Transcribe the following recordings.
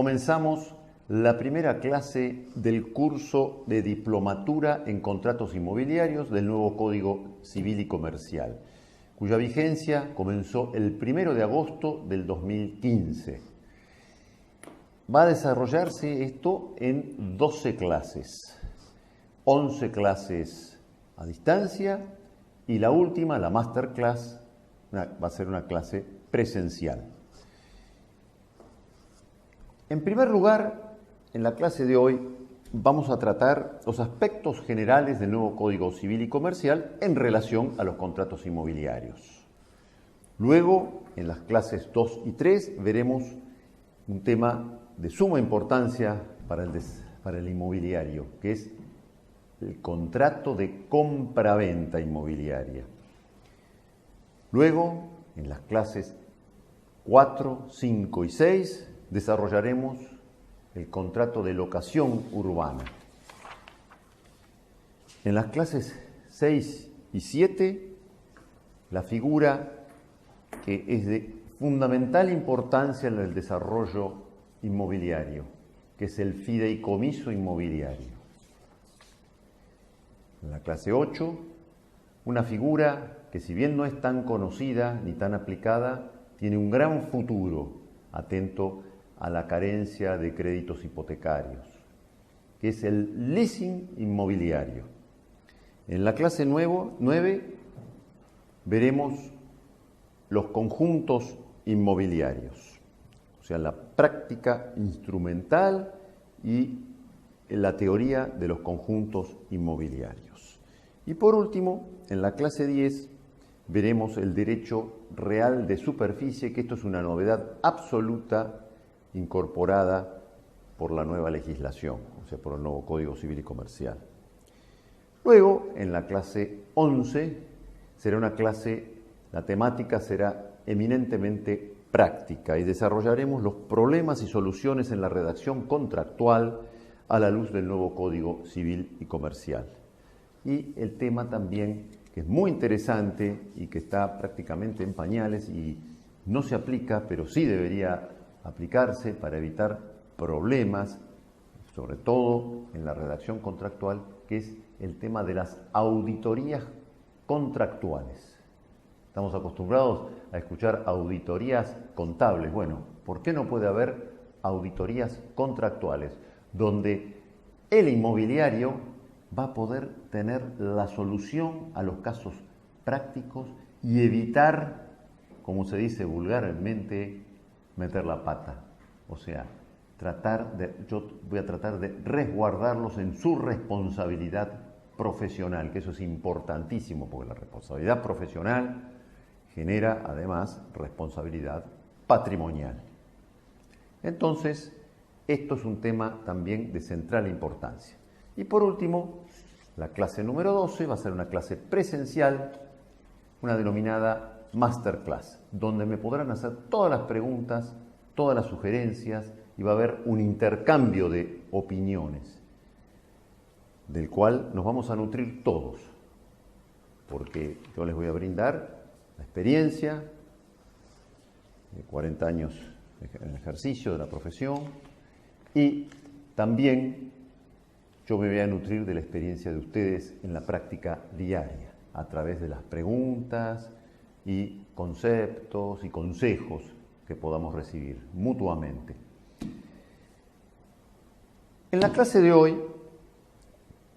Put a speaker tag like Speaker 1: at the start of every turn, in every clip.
Speaker 1: comenzamos la primera clase del curso de Diplomatura en Contratos Inmobiliarios del nuevo Código Civil y Comercial, cuya vigencia comenzó el 1 de agosto del 2015. Va a desarrollarse esto en 12 clases, 11 clases a distancia y la última, la masterclass, va a ser una clase presencial. En primer lugar, en la clase de hoy vamos a tratar los aspectos generales del nuevo Código Civil y Comercial en relación a los contratos inmobiliarios. Luego, en las clases 2 y 3, veremos un tema de suma importancia para el inmobiliario, que es el contrato de compra-venta inmobiliaria. Luego, en las clases 4, 5 y 6, desarrollaremos el contrato de locación urbana. En las clases 6 y 7, la figura que es de fundamental importancia en el desarrollo inmobiliario, que es el fideicomiso inmobiliario. En la clase 8, una figura que, si bien no es tan conocida ni tan aplicada, tiene un gran futuro, atento a la carencia de créditos hipotecarios, que es el leasing inmobiliario. En la clase 9 veremos los conjuntos inmobiliarios, o sea, la práctica instrumental y la teoría de los conjuntos inmobiliarios. Y por último, en la clase 10 veremos el derecho real de superficie, que esto es una novedad absoluta incorporada por la nueva legislación, o sea, por el nuevo Código Civil y Comercial. Luego, en la clase 11, será una clase, la temática será eminentemente práctica y desarrollaremos los problemas y soluciones en la redacción contractual a la luz del nuevo Código Civil y Comercial. Y el tema también, que es muy interesante y que está prácticamente en pañales y no se aplica, pero sí debería aplicarse para evitar problemas, sobre todo en la redacción contractual, que es el tema de las auditorías contractuales. Estamos acostumbrados a escuchar auditorías contables. Bueno, ¿por qué no puede haber auditorías contractuales donde el inmobiliario va a poder tener la solución a los casos prácticos y evitar, como se dice vulgarmente, meter la pata? O sea, yo voy a tratar de resguardarlos en su responsabilidad profesional, que eso es importantísimo, porque la responsabilidad profesional genera además responsabilidad patrimonial. Entonces, esto es un tema también de central importancia. Y por último, la clase número 12 va a ser una clase presencial, una denominada Masterclass, donde me podrán hacer todas las preguntas, todas las sugerencias y va a haber un intercambio de opiniones, del cual nos vamos a nutrir todos, porque yo les voy a brindar la experiencia de 40 años en el ejercicio de la profesión y también yo me voy a nutrir de la experiencia de ustedes en la práctica diaria, a través de las preguntas y conceptos y consejos que podamos recibir mutuamente. En la clase de hoy,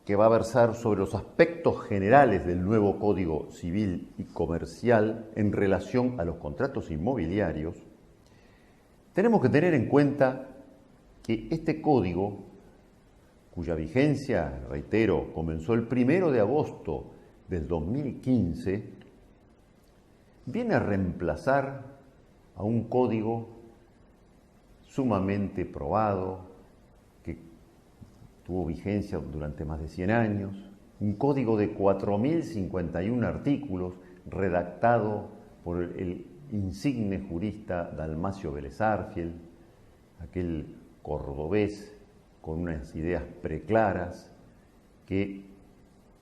Speaker 1: que va a versar sobre los aspectos generales del nuevo Código Civil y Comercial en relación a los contratos inmobiliarios, tenemos que tener en cuenta que este código, cuya vigencia, reitero, comenzó el 1 de agosto del 2015, viene a reemplazar a un código sumamente probado, que tuvo vigencia durante más de 100 años, un código de 4.051 artículos, redactado por el insigne jurista Dalmacio Vélez Arfiel, aquel cordobés con unas ideas preclaras que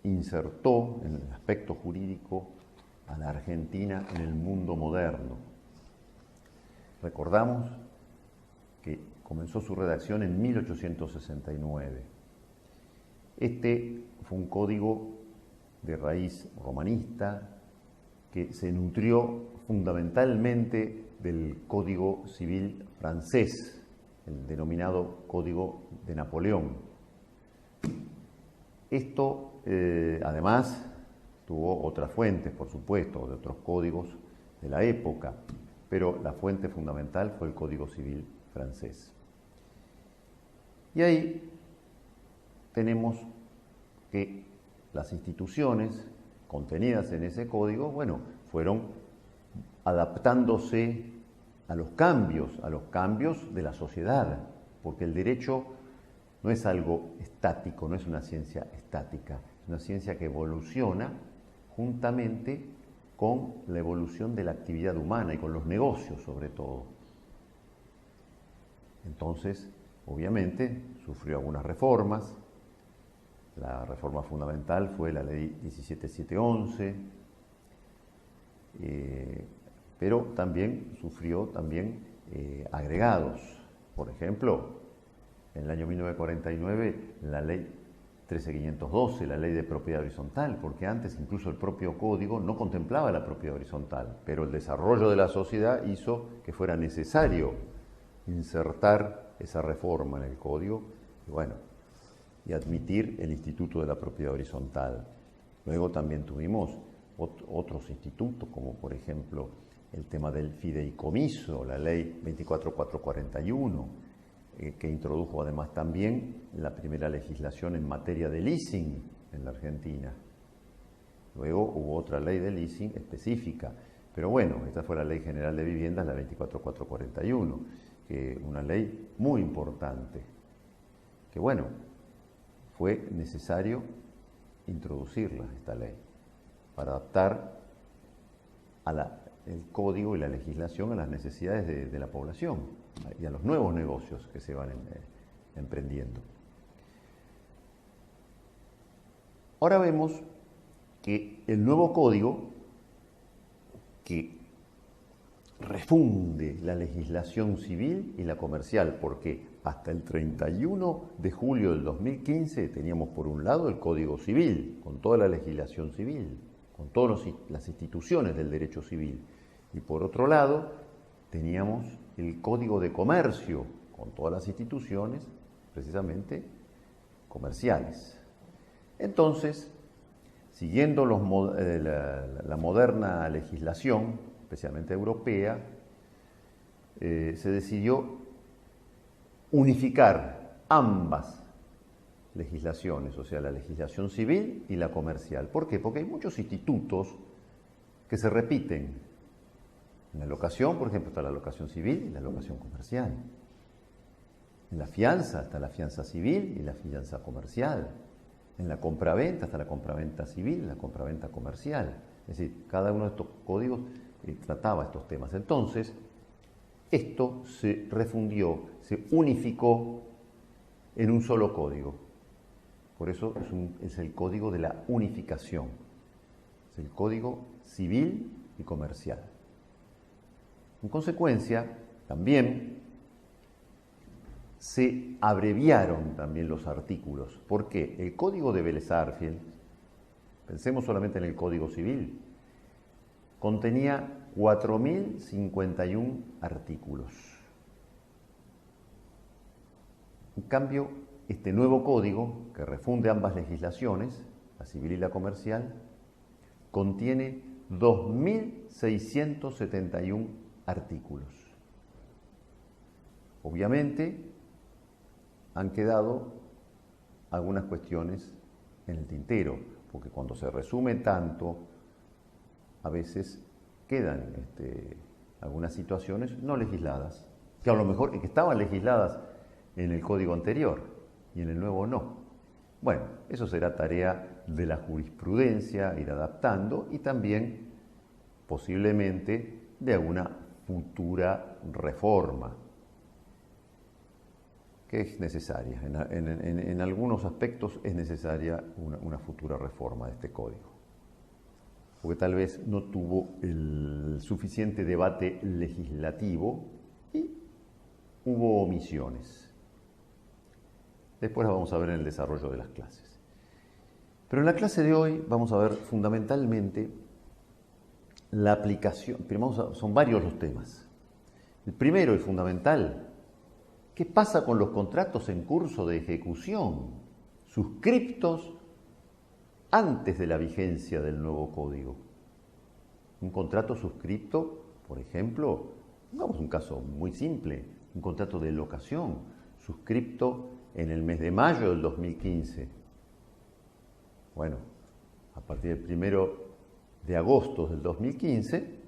Speaker 1: insertó en el aspecto jurídico a la Argentina en el mundo moderno. Recordamos que comenzó su redacción en 1869. Este fue un código de raíz romanista que se nutrió fundamentalmente del Código Civil francés, el denominado Código de Napoleón. Esto, además, tuvo otras fuentes, por supuesto, de otros códigos de la época, pero la fuente fundamental fue el Código Civil francés. Y ahí tenemos que las instituciones contenidas en ese código, bueno, fueron adaptándose a los cambios de la sociedad, porque el derecho no es algo estático, no es una ciencia estática, es una ciencia que evoluciona juntamente con la evolución de la actividad humana y con los negocios sobre todo. Entonces, obviamente, sufrió algunas reformas. La reforma fundamental fue la ley 17711, pero también sufrió agregados. Por ejemplo, en el año 1949, la ley 13512, la ley de propiedad horizontal, porque antes incluso el propio código no contemplaba la propiedad horizontal, pero el desarrollo de la sociedad hizo que fuera necesario insertar esa reforma en el código y admitir el instituto de la propiedad horizontal. Luego también tuvimos otros institutos, como por ejemplo el tema del fideicomiso, la ley 24441, que introdujo además también la primera legislación en materia de leasing en la Argentina. Luego hubo otra ley de leasing específica, pero bueno, esta fue la Ley General de Viviendas, la 24441, que una ley muy importante, que fue necesario introducirla, esta ley, para adaptar el código y la legislación a las necesidades de la población y a los nuevos negocios que se van emprendiendo. Ahora vemos que el nuevo código, que refunde la legislación civil y la comercial, porque hasta el 31 de julio del 2015 teníamos por un lado el Código Civil, con toda la legislación civil, con todas las instituciones del derecho civil, y por otro lado teníamos el Código de Comercio, con todas las instituciones precisamente comerciales. Entonces, siguiendo la moderna legislación, especialmente europea, se decidió unificar ambas legislaciones, o sea, la legislación civil y la comercial. ¿Por qué? Porque hay muchos institutos que se repiten. En la locación, por ejemplo, está la locación civil y la locación comercial. En la fianza está la fianza civil y la fianza comercial. En la compraventa está la compraventa civil y la compraventa comercial. Es decir, cada uno de estos códigos trataba estos temas. Entonces, esto se refundió, se unificó en un solo código. Por eso es el código de la unificación. Es el código civil y comercial. En consecuencia, también se abreviaron también los artículos. ¿Por qué? El código de Vélez-Sarsfield, pensemos solamente en el Código Civil, contenía 4.051 artículos. En cambio, este nuevo código, que refunde ambas legislaciones, la civil y la comercial, contiene 2.671 artículos. Obviamente, han quedado algunas cuestiones en el tintero, porque cuando se resume tanto, a veces quedan algunas situaciones no legisladas, que a lo mejor que estaban legisladas en el código anterior y en el nuevo no. Bueno, eso será tarea de la jurisprudencia, ir adaptando, y también posiblemente de alguna futura reforma que es necesaria. En algunos aspectos es necesaria una futura reforma de este código, porque tal vez no tuvo el suficiente debate legislativo y hubo omisiones. Después las vamos a ver en el desarrollo de las clases. Pero en la clase de hoy vamos a ver fundamentalmente la aplicación. Primero, son varios los temas. El primero y fundamental, ¿qué pasa con los contratos en curso de ejecución, suscriptos antes de la vigencia del nuevo código? Un contrato suscripto, por ejemplo, pongamos un caso muy simple, un contrato de locación suscripto en el mes de mayo del 2015. Bueno, a partir del 1 de agosto del 2015,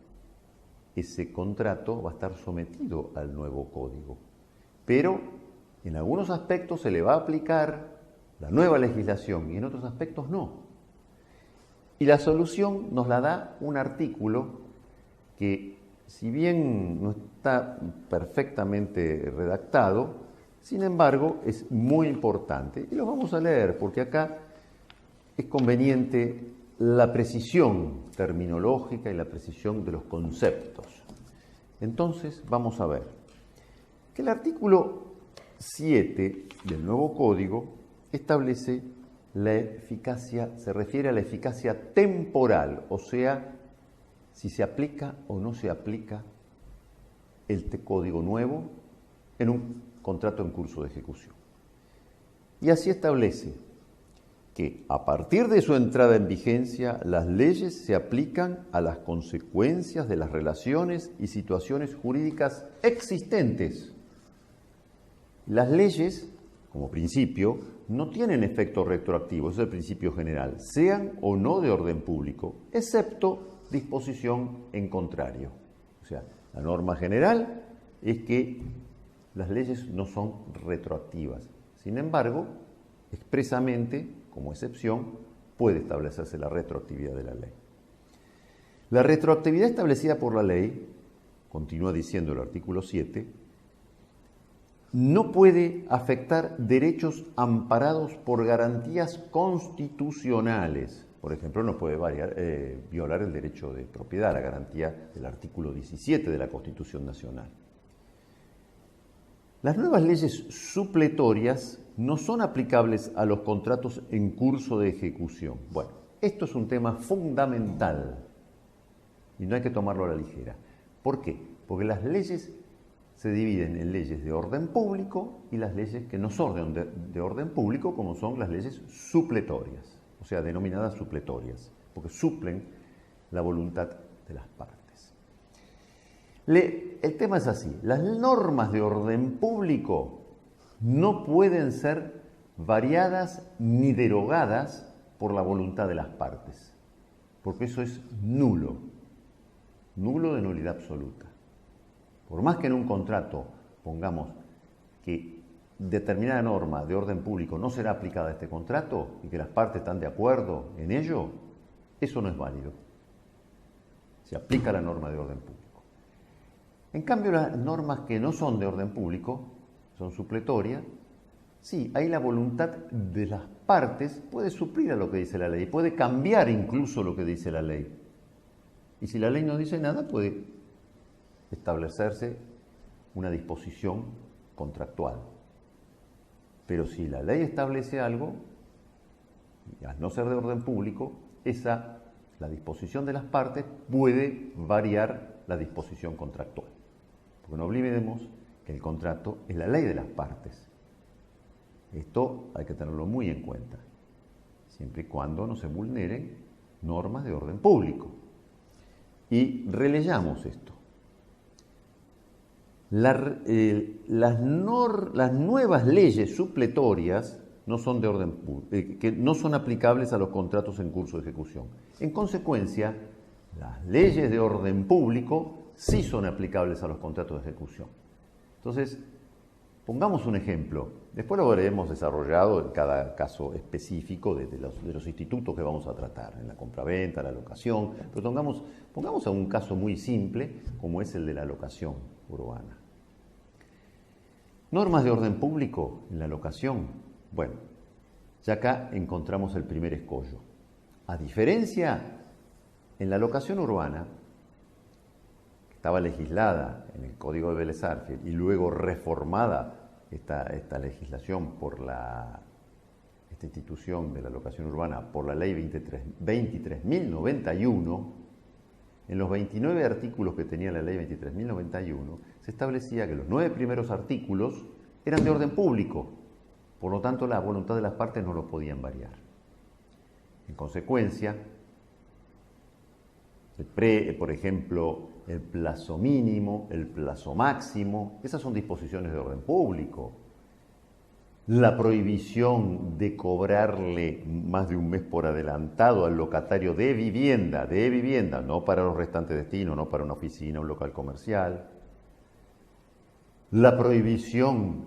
Speaker 1: ese contrato va a estar sometido al nuevo código. Pero en algunos aspectos se le va a aplicar la nueva legislación y en otros aspectos no. Y la solución nos la da un artículo que, si bien no está perfectamente redactado, sin embargo es muy importante. Y lo vamos a leer porque acá es conveniente la precisión terminológica y la precisión de los conceptos. Entonces vamos a ver que el artículo 7 del nuevo código establece la eficacia, se refiere a la eficacia temporal, o sea, si se aplica o no se aplica el código nuevo en un contrato en curso de ejecución. Y así establece que a partir de su entrada en vigencia, las leyes se aplican a las consecuencias de las relaciones y situaciones jurídicas existentes. Las leyes, como principio, no tienen efecto retroactivo, ese es el principio general, sean o no de orden público, excepto disposición en contrario. O sea, la norma general es que las leyes no son retroactivas. Sin embargo, expresamente, como excepción, puede establecerse la retroactividad de la ley. La retroactividad establecida por la ley, continúa diciendo el artículo 7, no puede afectar derechos amparados por garantías constitucionales. Por ejemplo, no puede violar el derecho de propiedad, la garantía del artículo 17 de la Constitución Nacional. Las nuevas leyes supletorias no son aplicables a los contratos en curso de ejecución. Bueno, esto es un tema fundamental y no hay que tomarlo a la ligera. ¿Por qué? Porque las leyes se dividen en leyes de orden público y las leyes que no son de orden público, como son las leyes supletorias, o sea, denominadas supletorias, porque suplen la voluntad de las partes. El tema es así, las normas de orden público no pueden ser variadas ni derogadas por la voluntad de las partes, porque eso es nulo de nulidad absoluta. Por más que en un contrato pongamos que determinada norma de orden público no será aplicada a este contrato y que las partes están de acuerdo en ello, eso no es válido. Se aplica la norma de orden público. En cambio, las normas que no son de orden público, son supletorias, sí, ahí la voluntad de las partes puede suplir a lo que dice la ley, puede cambiar incluso lo que dice la ley. Y si la ley no dice nada, puede establecerse una disposición contractual. Pero si la ley establece algo, y al no ser de orden público, la disposición de las partes puede variar la disposición contractual. Porque no olvidemos que el contrato es la ley de las partes. Esto hay que tenerlo muy en cuenta, siempre y cuando no se vulneren normas de orden público. Y releyamos esto. Las nuevas leyes supletorias no son de orden que no son aplicables a los contratos en curso de ejecución. En consecuencia, las leyes de orden público sí son aplicables a los contratos de ejecución. Entonces, pongamos un ejemplo. Después lo veremos desarrollado en cada caso específico de los institutos que vamos a tratar, en la compraventa, la locación. Pero pongamos a un caso muy simple, como es el de la locación urbana. Normas de orden público en la locación. Bueno, ya acá encontramos el primer escollo. A diferencia, en la locación urbana, estaba legislada en el Código de Vélez Sarsfield y luego reformada esta legislación por esta institución de la locación urbana por la ley 23.091, en los 29 artículos que tenía la ley 23.091, se establecía que los 9 primeros artículos eran de orden público, por lo tanto la voluntad de las partes no los podían variar. En consecuencia, por ejemplo, el plazo mínimo, el plazo máximo, esas son disposiciones de orden público. La prohibición de cobrarle más de un mes por adelantado al locatario de vivienda, no para los restantes destinos, no para una oficina, un local comercial. La prohibición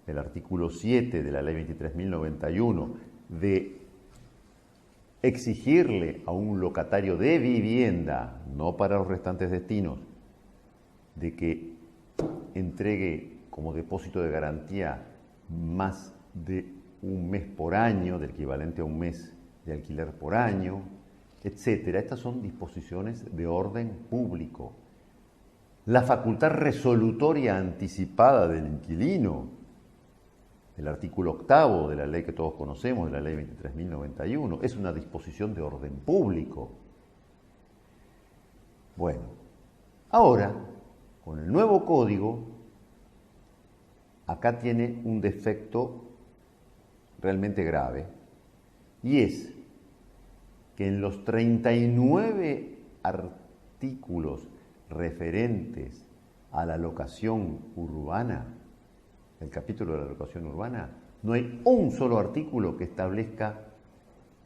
Speaker 1: del artículo 7 de la ley 23.091 de exigirle a un locatario de vivienda, no para los restantes destinos, de que entregue como depósito de garantía más de un mes por año, del equivalente a un mes de alquiler por año, etcétera. Estas son disposiciones de orden público. La facultad resolutoria anticipada del inquilino, el artículo 8 de la ley que todos conocemos, de la ley 23.091, es una disposición de orden público. Bueno, ahora, con el nuevo código, acá tiene un defecto realmente grave, y es que en los 39 artículos referentes a la locación urbana, el capítulo de la locación urbana, no hay un solo artículo que establezca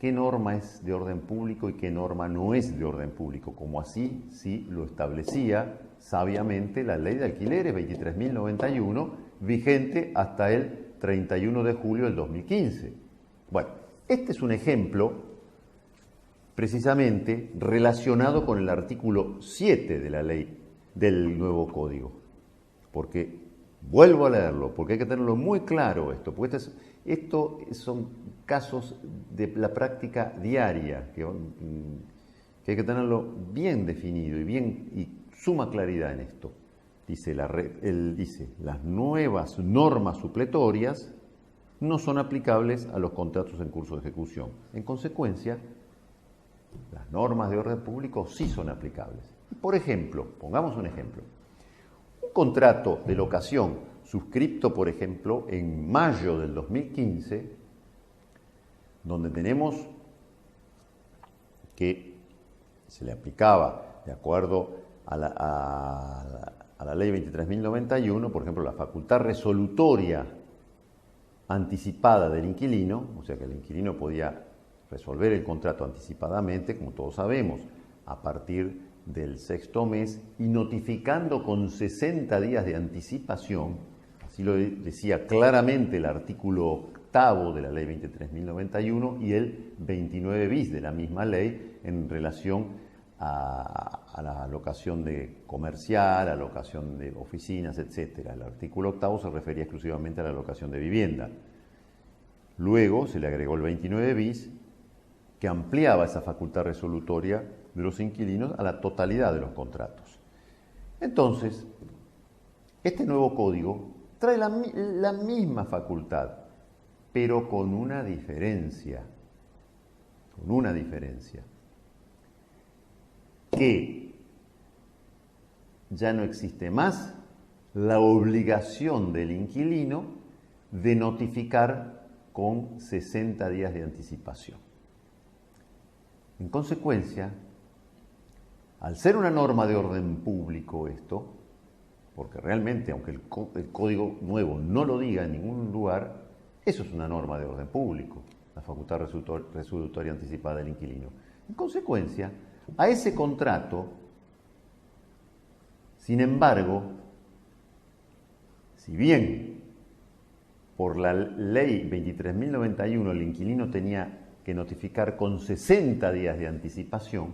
Speaker 1: qué norma es de orden público y qué norma no es de orden público, como así sí lo establecía sabiamente la ley de alquileres 23.091, vigente hasta el 31 de julio del 2015. Bueno, este es un ejemplo precisamente relacionado con el artículo 7 de la ley del nuevo código, porque vuelvo a leerlo, porque hay que tenerlo muy claro esto, porque esto son casos de la práctica diaria, que hay que tenerlo bien definido y suma claridad en esto. Dice, dice, las nuevas normas supletorias no son aplicables a los contratos en curso de ejecución. En consecuencia, las normas de orden público sí son aplicables. Por ejemplo, pongamos un ejemplo. Un contrato de locación suscripto, por ejemplo, en mayo del 2015, donde tenemos que se le aplicaba, de acuerdo a la ley 23.091, por ejemplo, la facultad resolutoria anticipada del inquilino, o sea que el inquilino podía resolver el contrato anticipadamente, como todos sabemos, a partir del 6º mes y notificando con 60 días de anticipación, así lo decía claramente el artículo 8 de la ley 23.091 y el 29 bis de la misma ley en relación a la locación de comercial, a la locación de oficinas, etc. El artículo 8 se refería exclusivamente a la locación de vivienda. Luego se le agregó el 29 bis, que ampliaba esa facultad resolutoria de los inquilinos a la totalidad de los contratos. Entonces, este nuevo código trae la misma facultad, pero con una diferencia. Que ya no existe más la obligación del inquilino de notificar con 60 días de anticipación. En consecuencia, al ser una norma de orden público esto, porque realmente, aunque el código nuevo no lo diga en ningún lugar, eso es una norma de orden público, la facultad resolutoria anticipada del inquilino. En consecuencia, a ese contrato, sin embargo, si bien por la ley 23.091 el inquilino tenía que notificar con 60 días de anticipación,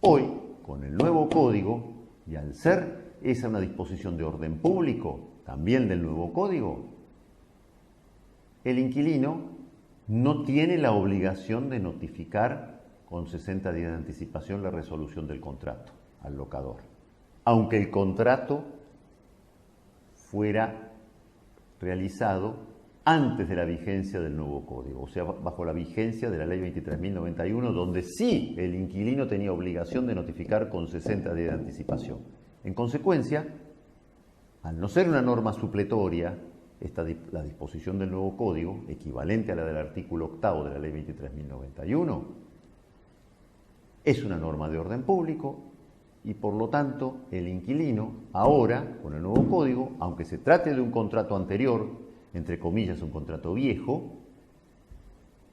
Speaker 1: hoy, con el nuevo código, y al ser esa una disposición de orden público, también del nuevo código, el inquilino no tiene la obligación de notificar con 60 días de anticipación la resolución del contrato al locador. aunque el contrato fuera realizado antes de la vigencia del nuevo código, o sea, bajo la vigencia de la ley 23.091, donde sí el inquilino tenía obligación de notificar con 60 días de anticipación. En consecuencia, al no ser una norma supletoria, la disposición del nuevo código, equivalente a la del artículo 8 de la ley 23.091, es una norma de orden público y por lo tanto el inquilino ahora, con el nuevo código, aunque se trate de un contrato anterior, entre comillas un contrato viejo,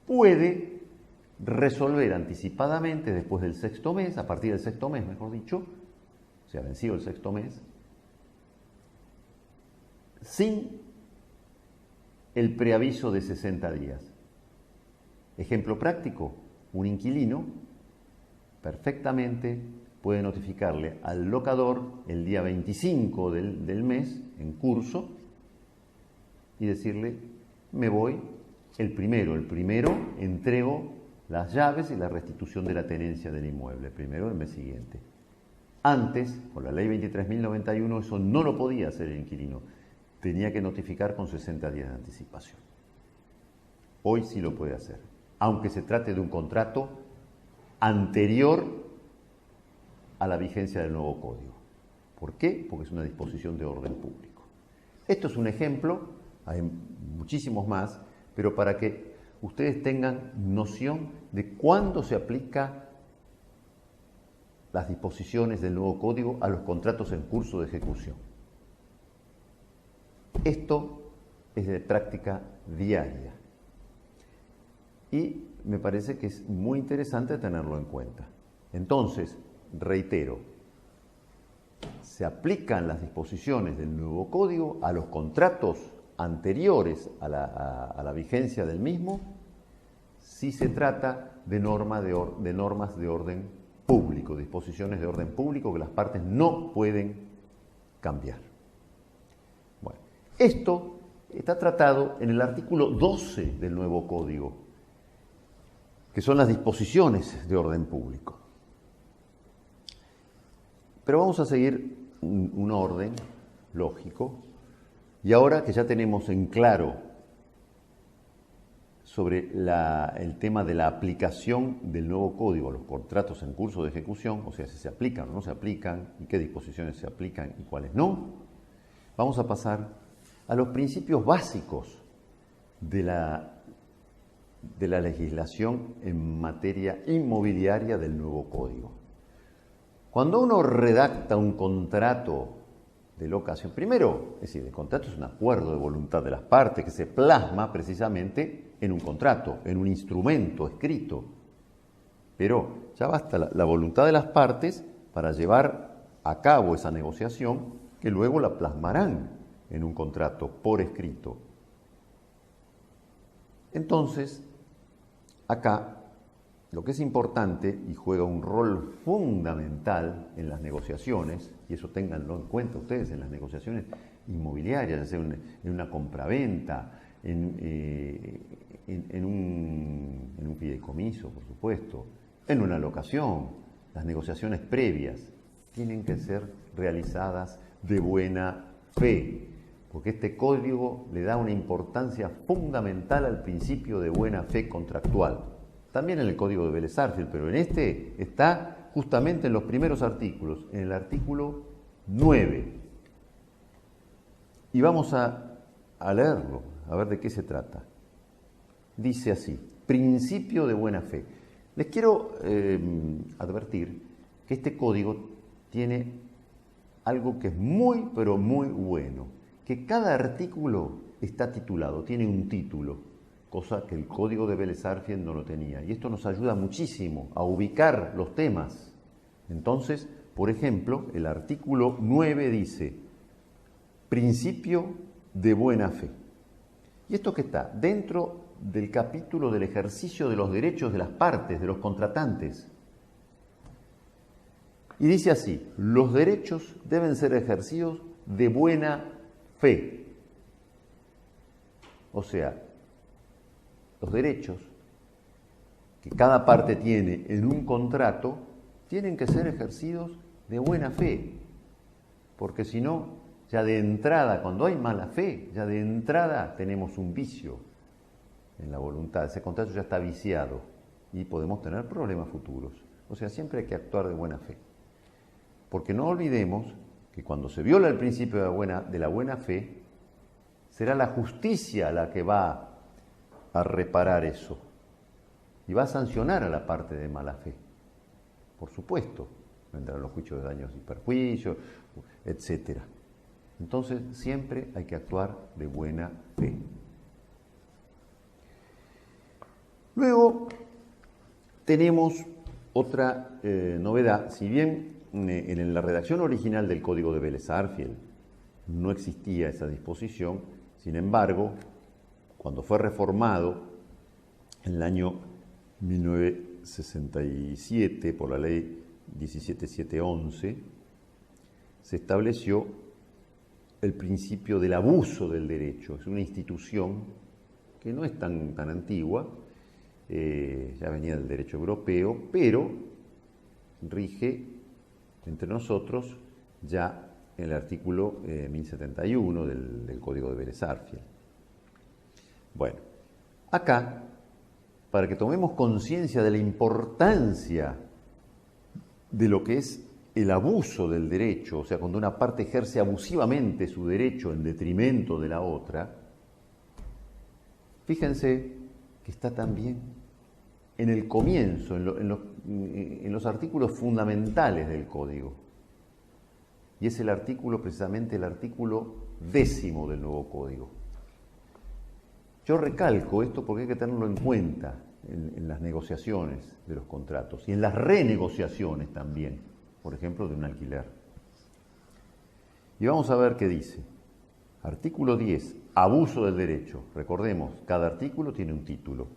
Speaker 1: puede resolver anticipadamente después del sexto mes, a partir del sexto mes mejor dicho, se ha vencido el sexto mes, sin el preaviso de 60 días. Ejemplo práctico, un inquilino perfectamente puede notificarle al locador el día 25 del mes en curso y decirle, me voy el primero entrego las llaves y la restitución de la tenencia del inmueble, primero el mes siguiente. Antes, con la ley 23.091, eso no lo podía hacer el inquilino, tenía que notificar con 60 días de anticipación. Hoy sí lo puede hacer, aunque se trate de un contrato anterior a la vigencia del nuevo código. ¿Por qué? Porque es una disposición de orden público. Esto es un ejemplo, hay muchísimos más, pero para que ustedes tengan noción de cuándo se aplica las disposiciones del nuevo código a los contratos en curso de ejecución. Esto es de práctica diaria y me parece que es muy interesante tenerlo en cuenta. Entonces, reitero, se aplican las disposiciones del nuevo código a los contratos anteriores a la vigencia del mismo si se trata de normas de orden público, disposiciones de orden público que las partes no pueden cambiar. Bueno, esto está tratado en el artículo 12 del nuevo código, que son las disposiciones de orden público. Pero vamos a seguir un orden lógico, y ahora que ya tenemos en claro sobre el tema de la aplicación del nuevo código a los contratos en curso de ejecución, o sea, si se aplican o no se aplican, y qué disposiciones se aplican y cuáles no, vamos a pasar a los principios básicos de la legislación en materia inmobiliaria del nuevo código. Cuando uno redacta un contrato de locación, primero, es decir, el contrato es un acuerdo de voluntad de las partes que se plasma precisamente en un contrato, en un instrumento escrito. Pero ya basta la voluntad de las partes para llevar a cabo esa negociación que luego la plasmarán en un contrato por escrito. Entonces, acá lo que es importante y juega un rol fundamental en las negociaciones, y eso ténganlo en cuenta ustedes en las negociaciones inmobiliarias, ya sea en una compraventa, en un fideicomiso, por supuesto, en una locación, las negociaciones previas tienen que ser realizadas de buena fe, porque este código le da una importancia fundamental al principio de buena fe contractual. También en el Código de Vélez-Sarsfield, pero en este está justamente en los primeros artículos, en el artículo 9. Y vamos a leerlo, a ver de qué se trata. Dice así, principio de buena fe. Les quiero advertir que este código tiene algo que es muy, pero muy bueno, que cada artículo está titulado, tiene un título, cosa que el Código de Vélez-Sarsfield no lo tenía. Y esto nos ayuda muchísimo a ubicar los temas. Entonces, por ejemplo, el artículo 9 dice, principio de buena fe. ¿Y esto qué está? Dentro del capítulo del ejercicio de los derechos de las partes, de los contratantes. Y dice así, los derechos deben ser ejercidos de buena fe. O sea, los derechos que cada parte tiene en un contrato tienen que ser ejercidos de buena fe. porque si no, ya de entrada, cuando hay mala fe, ya de entrada tenemos un vicio en la voluntad, ese contrato ya está viciado y podemos tener problemas futuros. O sea, siempre hay que actuar de buena fe. Porque no olvidemos que cuando se viola el principio de la buena fe, será la justicia la que va a reparar eso y va a sancionar a la parte de mala fe. Por supuesto, vendrán los juicios de daños y perjuicios, etc. Entonces, siempre hay que actuar de buena fe. Luego, tenemos otra novedad. Si bien en la redacción original del Código de Vélez-Sarsfield no existía esa disposición, sin embargo, cuando fue reformado en el año 1967 por la ley 17711, se estableció el principio del abuso del derecho. Es una institución que no es tan antigua, ya venía del derecho europeo, pero rige entre nosotros ya en el artículo 1071 del Código de Vélez-Sarsfield. Bueno, acá, para que tomemos conciencia de la importancia de lo que es el abuso del derecho, o sea, cuando una parte ejerce abusivamente su derecho en detrimento de la otra, fíjense que está también en el comienzo, en los artículos fundamentales del Código. Y es el artículo, precisamente el artículo 10 del nuevo Código. Yo recalco esto porque hay que tenerlo en cuenta en las negociaciones de los contratos y en las renegociaciones también, por ejemplo, de un alquiler. Y vamos a ver qué dice. Artículo 10, abuso del derecho. Recordemos, cada artículo tiene un título.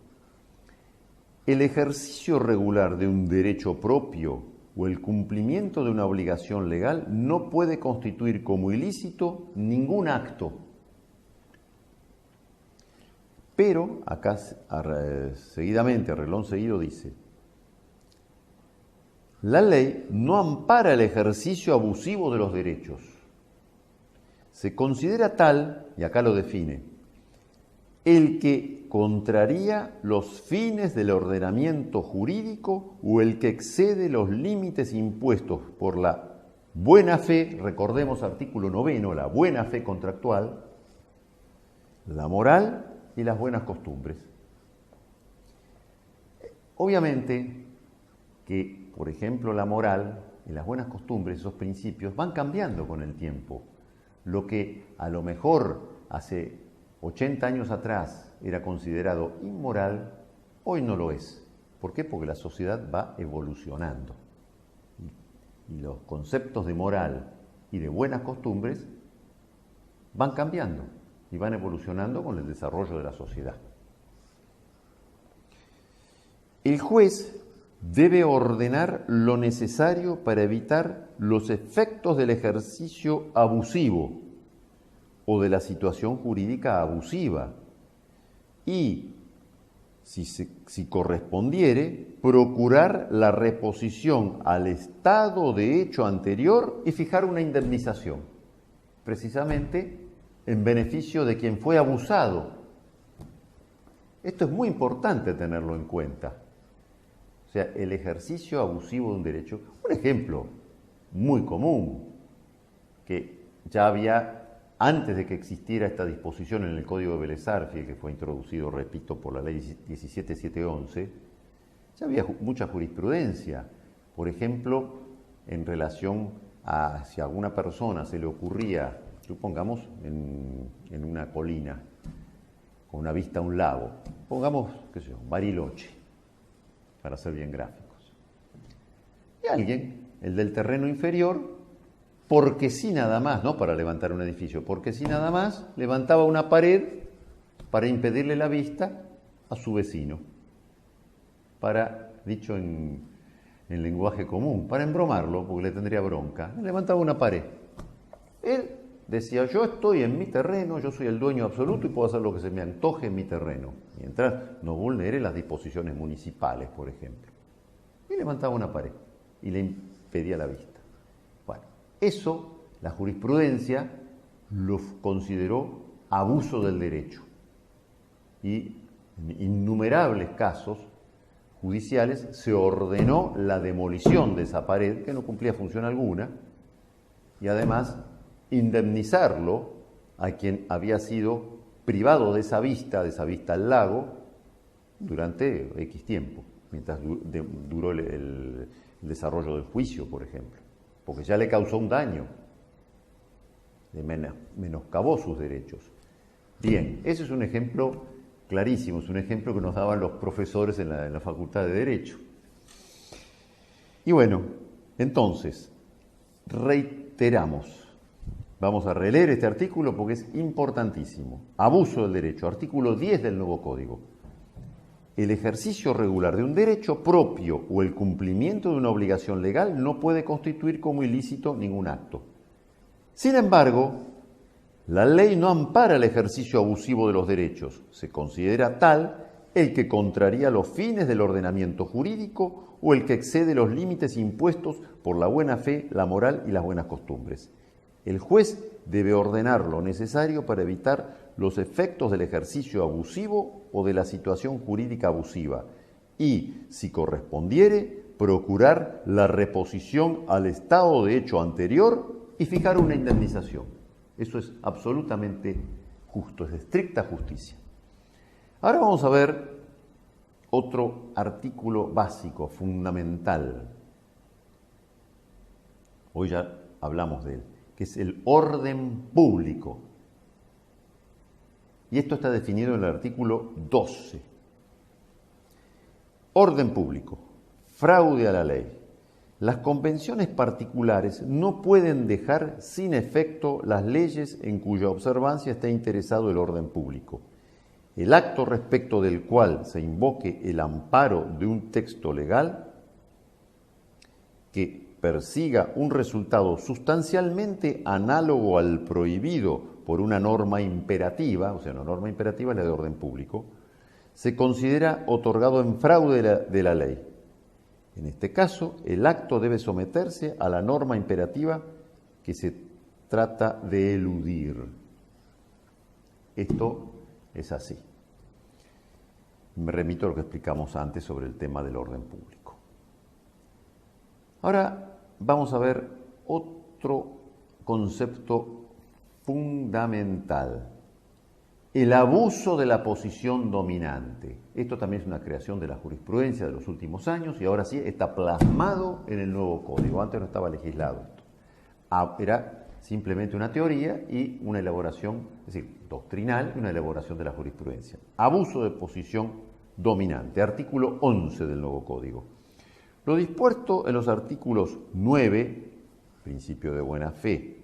Speaker 1: El ejercicio regular de un derecho propio o el cumplimiento de una obligación legal no puede constituir como ilícito ningún acto. Pero acá seguidamente, a reloj seguido, dice: la ley no ampara el ejercicio abusivo de los derechos. Se considera tal, y acá lo define, el que contraría los fines del ordenamiento jurídico o el que excede los límites impuestos por la buena fe, recordemos artículo 9, la buena fe contractual, la moral y las buenas costumbres. Obviamente que, por ejemplo, la moral y las buenas costumbres, esos principios, van cambiando con el tiempo. Lo que a lo mejor hace 80 años atrás era considerado inmoral, hoy no lo es. ¿Por qué? Porque la sociedad va evolucionando. Y los conceptos de moral y de buenas costumbres van cambiando y van evolucionando con el desarrollo de la sociedad. El juez debe ordenar lo necesario para evitar los efectos del ejercicio abusivo o de la situación jurídica abusiva y, si correspondiere, procurar la reposición al estado de hecho anterior y fijar una indemnización, precisamente en beneficio de quien fue abusado. Esto es muy importante tenerlo en cuenta. O sea, el ejercicio abusivo de un derecho. Un ejemplo muy común, que ya había, antes de que existiera esta disposición en el Código de Vélez-Sarsfield, que fue introducido, repito, por la ley 17711, ya había mucha jurisprudencia. Por ejemplo, en relación a si a alguna persona se le ocurría, supongamos, en una colina, con una vista a un lago, pongamos, qué sé yo, Bariloche, para ser bien gráficos. Y alguien, el del terreno inferior, porque sí nada más, no para levantar un edificio, porque sí nada más, levantaba una pared para impedirle la vista a su vecino. Para, dicho en lenguaje común, para embromarlo, porque le tendría bronca, levantaba una pared. Él decía: yo estoy en mi terreno, yo soy el dueño absoluto y puedo hacer lo que se me antoje en mi terreno, mientras no vulnere las disposiciones municipales, por ejemplo. Y levantaba una pared y le impedía la vista. Bueno, eso La jurisprudencia lo consideró abuso del derecho y en innumerables casos judiciales se ordenó la demolición de esa pared que no cumplía función alguna y además indemnizarlo a quien había sido privado de esa vista al lago, durante X tiempo, mientras duró el desarrollo del juicio, por ejemplo, porque ya le causó un daño, le menoscabó sus derechos. Bien, ese es un ejemplo clarísimo, es un ejemplo que nos daban los profesores en la Facultad de Derecho. Y bueno, entonces, reiteramos. Vamos a releer este artículo porque es importantísimo. Abuso del derecho, artículo 10 del nuevo Código. El ejercicio regular de un derecho propio o el cumplimiento de una obligación legal no puede constituir como ilícito ningún acto. Sin embargo, la ley no ampara el ejercicio abusivo de los derechos. Se considera tal el que contraría los fines del ordenamiento jurídico o el que excede los límites impuestos por la buena fe, la moral y las buenas costumbres. El juez debe ordenar lo necesario para evitar los efectos del ejercicio abusivo o de la situación jurídica abusiva y, si correspondiere, procurar la reposición al estado de hecho anterior y fijar una indemnización. Eso es absolutamente justo, es de estricta justicia. Ahora vamos a ver otro artículo básico, fundamental. Hoy ya hablamos de él, que es el orden público. Y esto está definido en el artículo 12. Orden público, fraude a la ley. Las convenciones particulares no pueden dejar sin efecto las leyes en cuya observancia está interesado el orden público. El acto respecto del cual se invoque el amparo de un texto legal que persiga un resultado sustancialmente análogo al prohibido por una norma imperativa, o sea, una norma imperativa es la de orden público, se considera otorgado en fraude de la ley. En este caso, el acto debe someterse a la norma imperativa que se trata de eludir. Esto es así. Me remito a lo que explicamos antes sobre el tema del orden público. Ahora vamos a ver otro concepto fundamental. El abuso de la posición dominante. Esto también es una creación de la jurisprudencia de los últimos años y ahora sí está plasmado en el nuevo código. Antes no estaba legislado esto. Era simplemente una teoría y una elaboración, es decir, doctrinal y una elaboración de la jurisprudencia. Abuso de posición dominante. Artículo 11 del nuevo código. Lo dispuesto en los artículos 9, principio de buena fe,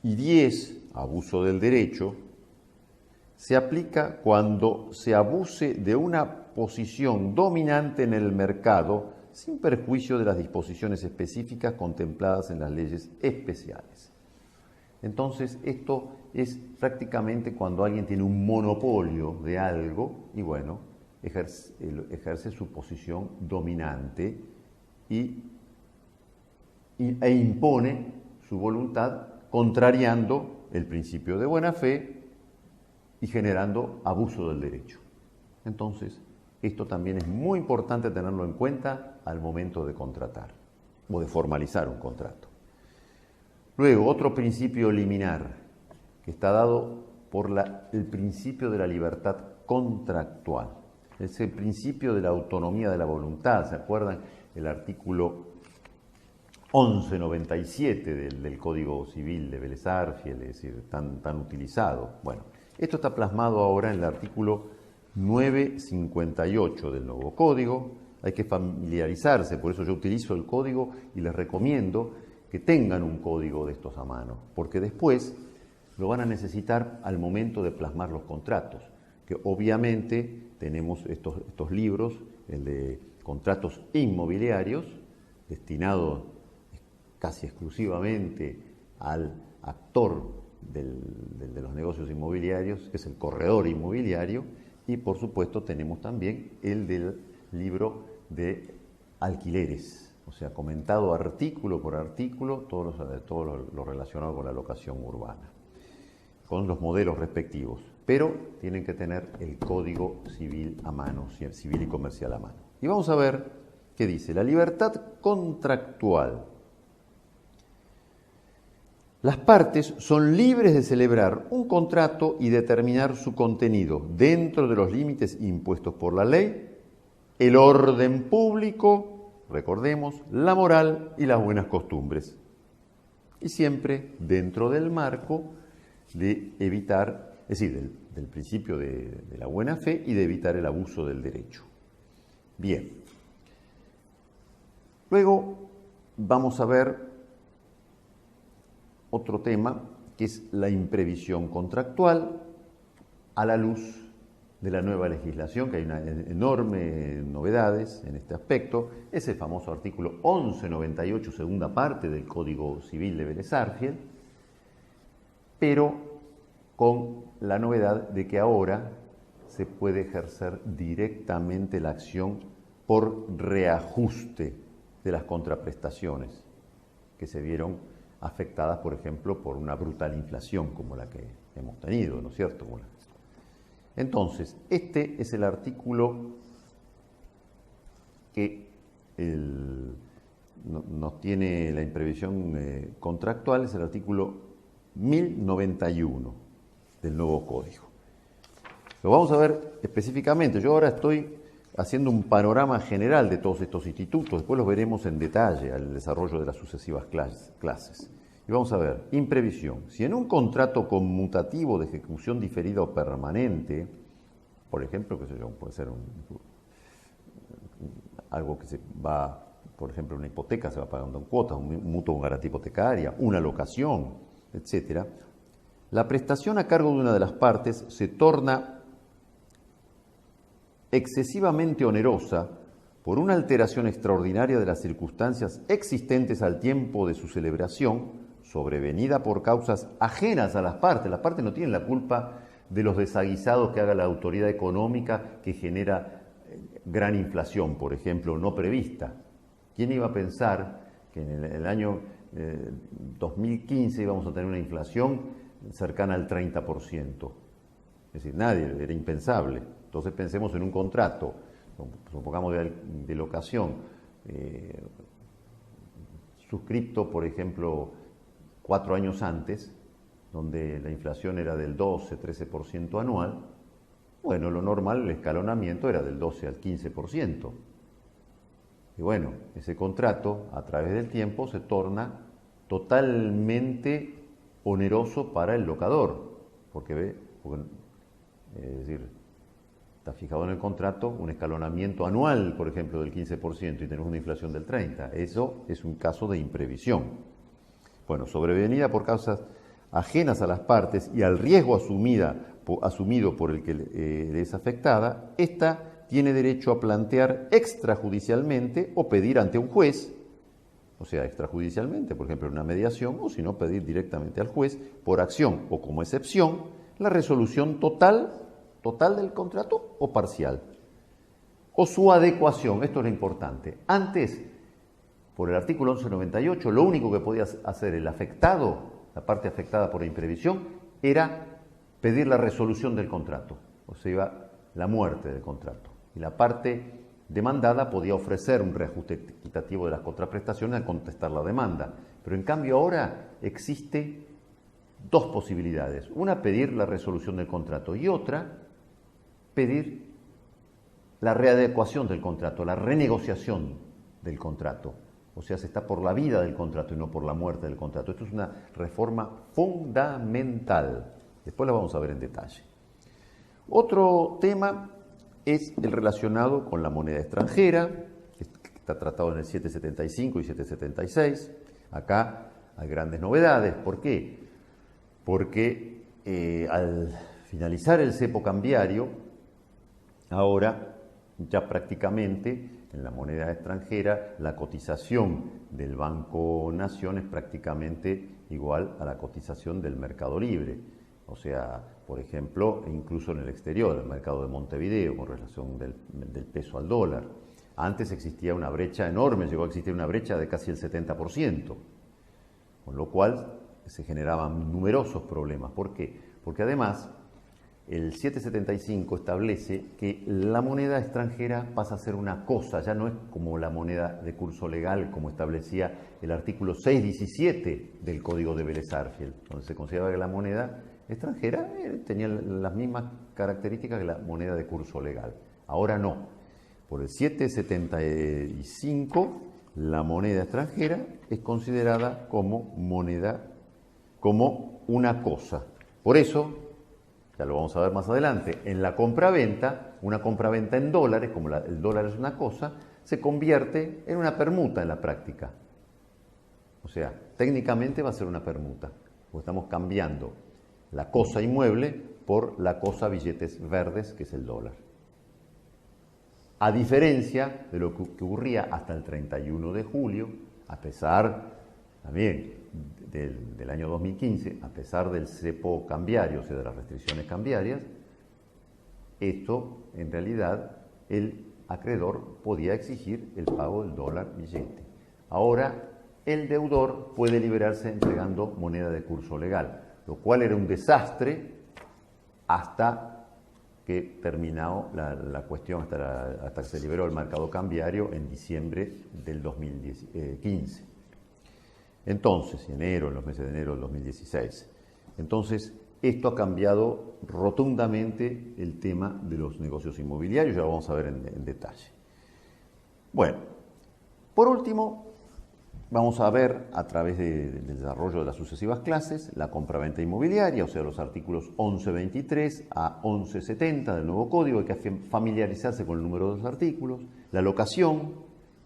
Speaker 1: y 10, abuso del derecho, se aplica cuando se abuse de una posición dominante en el mercado sin perjuicio de las disposiciones específicas contempladas en las leyes especiales. Entonces, esto es prácticamente cuando alguien tiene un monopolio de algo y, bueno, ejerce su posición dominante e impone su voluntad contrariando el principio de buena fe y generando abuso del derecho. Entonces, esto también es muy importante tenerlo en cuenta al momento de contratar o de formalizar un contrato. Luego, otro principio liminar que está dado por el principio de la libertad contractual. Es el principio de la autonomía de la voluntad. ¿Se acuerdan? El artículo 1197 del Código Civil de Vélez Arfiel, es decir, tan utilizado. Bueno, esto está plasmado ahora en el artículo 958 del nuevo código. Hay que familiarizarse, por eso yo utilizo el código y les recomiendo que tengan un código de estos a mano, porque después lo van a necesitar al momento de plasmar los contratos, que obviamente tenemos estos libros, el de contratos inmobiliarios, destinado casi exclusivamente al actor de los negocios inmobiliarios, que es el corredor inmobiliario, y por supuesto tenemos también el del libro de alquileres, o o sea, comentado artículo por artículo, todo lo relacionado con la locación urbana, con los modelos respectivos, pero tienen que tener el Código Civil a mano, civil y comercial a mano. Y vamos a ver qué dice. La libertad contractual. Las partes son libres de celebrar un contrato y determinar su contenido dentro de los límites impuestos por la ley, el orden público, recordemos, la moral y las buenas costumbres. Y siempre dentro del marco de evitar, es decir, del principio de la buena fe y de evitar el abuso del derecho. Bien. Luego vamos a ver otro tema, que es la imprevisión contractual, a la luz de la nueva legislación, que hay una enorme novedades en este aspecto, es el famoso artículo 1198, segunda parte del Código Civil de Vélez Sarsfield, pero con la novedad de que ahora se puede ejercer directamente la acción por reajuste de las contraprestaciones que se vieron afectadas, por ejemplo, por una brutal inflación como la que hemos tenido, ¿no es cierto? Entonces, este es el artículo que nos tiene la imprevisión contractual, es el artículo 1091 del nuevo código. Lo vamos a ver específicamente. Yo ahora estoy haciendo un panorama general de todos estos institutos, después los veremos en detalle al desarrollo de las sucesivas clases. Y vamos a ver, imprevisión. Si en un contrato conmutativo de ejecución diferida o permanente, por ejemplo, qué sé yo, puede ser algo que se va, por ejemplo, una hipoteca se va pagando en cuotas, un mutuo con garantía hipotecaria, una locación, etcétera, la prestación a cargo de una de las partes se torna excesivamente onerosa por una alteración extraordinaria de las circunstancias existentes al tiempo de su celebración, sobrevenida por causas ajenas a las partes. Las partes no tienen la culpa de los desaguisados que haga la autoridad económica que genera gran inflación, por ejemplo, no prevista. ¿Quién iba a pensar que en el año 2015 íbamos a tener una inflación cercana al 30%? Es decir, nadie, era impensable. Entonces pensemos en un contrato, supongamos de locación, suscripto, por ejemplo, 4 años antes, donde la inflación era del 12-13% anual. Bueno, lo normal, el escalonamiento era del 12 al 15%. Y bueno, ese contrato, a través del tiempo, se torna totalmente oneroso para el locador, porque es decir, está fijado en el contrato un escalonamiento anual, por ejemplo, del 15% y tenemos una inflación del 30%. Eso es un caso de imprevisión. Bueno, sobrevenida por causas ajenas a las partes y al riesgo asumido por el que le es afectada, ésta tiene derecho a plantear extrajudicialmente o pedir ante un juez, o sea, extrajudicialmente, por ejemplo, en una mediación, o si no, pedir directamente al juez, por acción o como excepción, la resolución total del contrato o parcial, o su adecuación. Esto es lo importante. Antes, por el artículo 1198, lo único que podía hacer el afectado, la parte afectada por la imprevisión, era pedir la resolución del contrato, o sea, la muerte del contrato. Y la parte demandada podía ofrecer un reajuste equitativo de las contraprestaciones al contestar la demanda. Pero en cambio ahora existe dos posibilidades. Una, pedir la resolución del contrato, y otra, pedir la readecuación del contrato, la renegociación del contrato. O sea, se está por la vida del contrato y no por la muerte del contrato. Esto es una reforma fundamental. Después la vamos a ver en detalle. Otro tema es el relacionado con la moneda extranjera, que está tratado en el 775 y 776. Acá hay grandes novedades. ¿Por qué? Porque al finalizar el cepo cambiario, ahora ya prácticamente en la moneda extranjera la cotización del Banco Nación es prácticamente igual a la cotización del mercado libre. O sea, por ejemplo, incluso en el exterior, el mercado de Montevideo con relación del peso al dólar. Antes existía una brecha enorme, llegó a existir una brecha de casi el 70%, con lo cual se generaban numerosos problemas. ¿Por qué? Porque además el 775 establece que la moneda extranjera pasa a ser una cosa, ya no es como la moneda de curso legal, como establecía el artículo 617 del Código de Vélez-Arfiel, donde se consideraba que la moneda extranjera tenía las mismas características que la moneda de curso legal. Ahora no. Por el 775, la moneda extranjera es considerada como moneda, como una cosa. Por eso, ya lo vamos a ver más adelante, en la compraventa, una compraventa en dólares, como el dólar es una cosa, se convierte en una permuta en la práctica. O sea, técnicamente va a ser una permuta, porque estamos cambiando la cosa inmueble por la cosa billetes verdes, que es el dólar. A diferencia de lo que ocurría hasta el 31 de julio, a pesar también del año 2015, a pesar del cepo cambiario, o sea, de las restricciones cambiarias, esto, en realidad, el acreedor podía exigir el pago del dólar billete. Ahora, el deudor puede liberarse entregando moneda de curso legal, lo cual era un desastre hasta que terminó la cuestión, hasta que se liberó el mercado cambiario en diciembre del 2015. Entonces, en los meses de enero del 2016. Entonces, esto ha cambiado rotundamente el tema de los negocios inmobiliarios, ya lo vamos a ver en detalle. Bueno, por último, vamos a ver a través del desarrollo de las sucesivas clases la compraventa inmobiliaria, o sea, los artículos 1123 a 1170 del nuevo código. Hay que familiarizarse con el número de los artículos. La locación,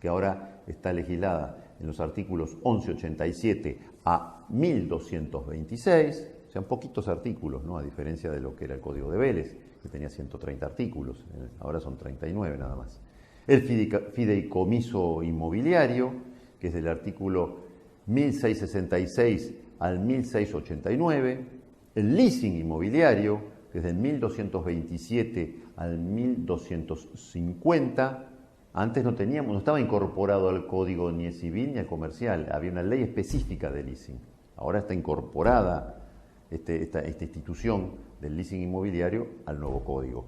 Speaker 1: que ahora está legislada en los artículos 1187 a 1226, o sea, poquitos artículos, ¿no? A diferencia de lo que era el Código de Vélez, que tenía 130 artículos, ahora son 39 nada más. El fideicomiso inmobiliario, que es del artículo 1666 al 1689, el leasing inmobiliario, que es del 1227 al 1250, antes no estaba incorporado al código ni el civil ni el comercial, había una ley específica de leasing. Ahora está incorporada esta institución del leasing inmobiliario al nuevo código.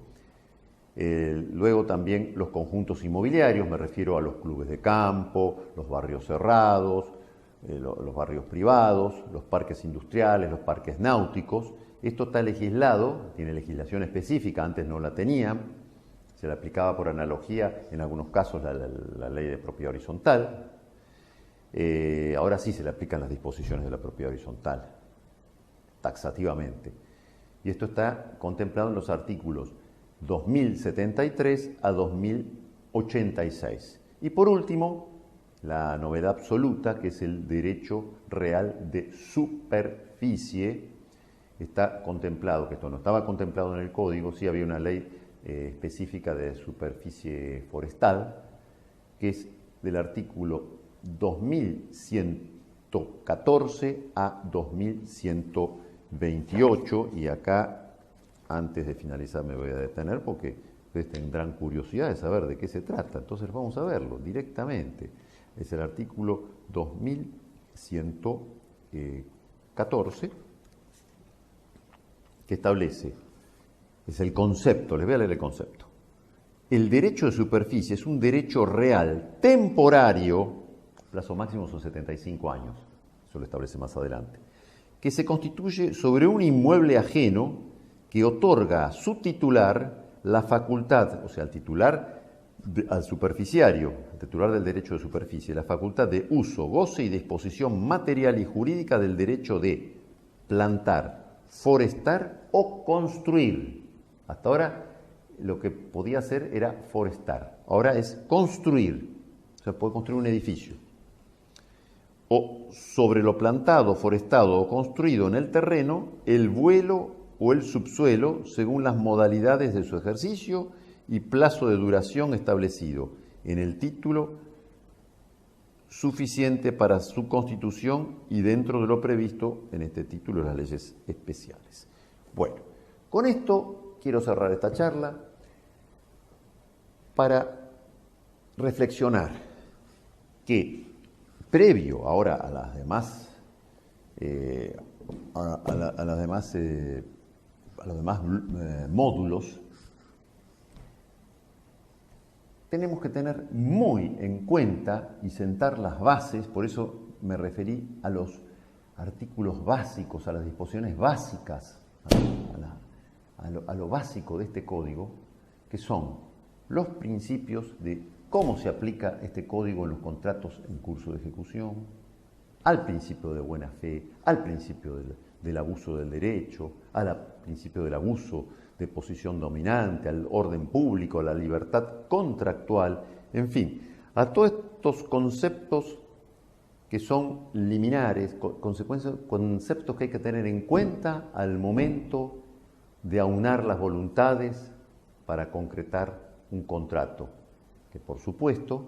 Speaker 1: Luego también los conjuntos inmobiliarios, me refiero a los clubes de campo, los barrios cerrados, los barrios privados, los parques industriales, los parques náuticos. Esto está legislado, tiene legislación específica, antes no la tenía. Se le aplicaba por analogía, en algunos casos, la ley de propiedad horizontal. Ahora sí se le aplican las disposiciones de la propiedad horizontal, taxativamente. Y esto está contemplado en los artículos 2073 a 2086. Y por último, la novedad absoluta, que es el derecho real de superficie, está contemplado, que esto no estaba contemplado en el código, sí había una ley específica de superficie forestal, que es del artículo 2114 a 2128, y acá, antes de finalizar, me voy a detener porque ustedes tendrán curiosidad de saber de qué se trata, entonces vamos a verlo directamente. Es el artículo 2114, que establece, es el concepto, les voy a leer el concepto. El derecho de superficie es un derecho real, temporario, plazo máximo son 75 años, eso lo establece más adelante, que se constituye sobre un inmueble ajeno que otorga a su titular la facultad, o sea, al titular, al superficiario, al titular del derecho de superficie, la facultad de uso, goce y disposición material y jurídica del derecho de plantar, forestar o construir. Hasta ahora lo que podía hacer era forestar, ahora es construir, o sea, puede construir un edificio. O sobre lo plantado, forestado o construido en el terreno, el vuelo o el subsuelo, según las modalidades de su ejercicio y plazo de duración establecido en el título suficiente para su constitución y dentro de lo previsto en este título de las leyes especiales. Bueno, con esto quiero cerrar esta charla para reflexionar que previo ahora a las demás a los demás módulos, tenemos que tener muy en cuenta y sentar las bases, por eso me referí a los artículos básicos, a las disposiciones básicas, a lo básico de este código, que son los principios de cómo se aplica este código en los contratos en curso de ejecución, al principio de buena fe, al principio del abuso del derecho, al principio del abuso de posición dominante, al orden público, a la libertad contractual, en fin, a todos estos conceptos que son liminares, conceptos que hay que tener en cuenta al momento de aunar las voluntades para concretar un contrato, que por supuesto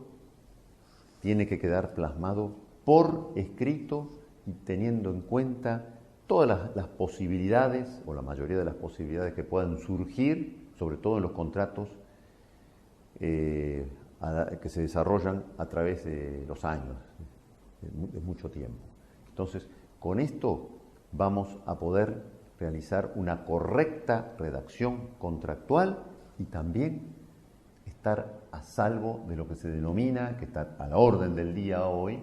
Speaker 1: tiene que quedar plasmado por escrito y teniendo en cuenta todas las posibilidades, o la mayoría de las posibilidades que puedan surgir, sobre todo en los contratos que se desarrollan a través de los años, de mucho tiempo. Entonces, con esto vamos a poder realizar una correcta redacción contractual y también estar a salvo de lo que se denomina, que está a la orden del día hoy,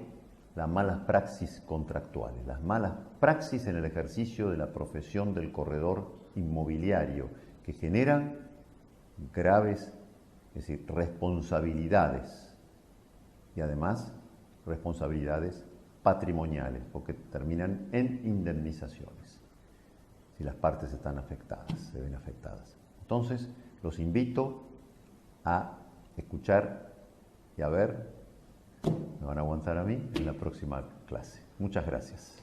Speaker 1: las malas praxis contractuales, las malas praxis en el ejercicio de la profesión del corredor inmobiliario, que generan graves, es decir, responsabilidades y además responsabilidades patrimoniales, porque terminan en indemnizaciones si las partes están afectadas, se ven afectadas. Entonces, los invito a escuchar y a ver, me van a aguantar a mí en la próxima clase. Muchas gracias.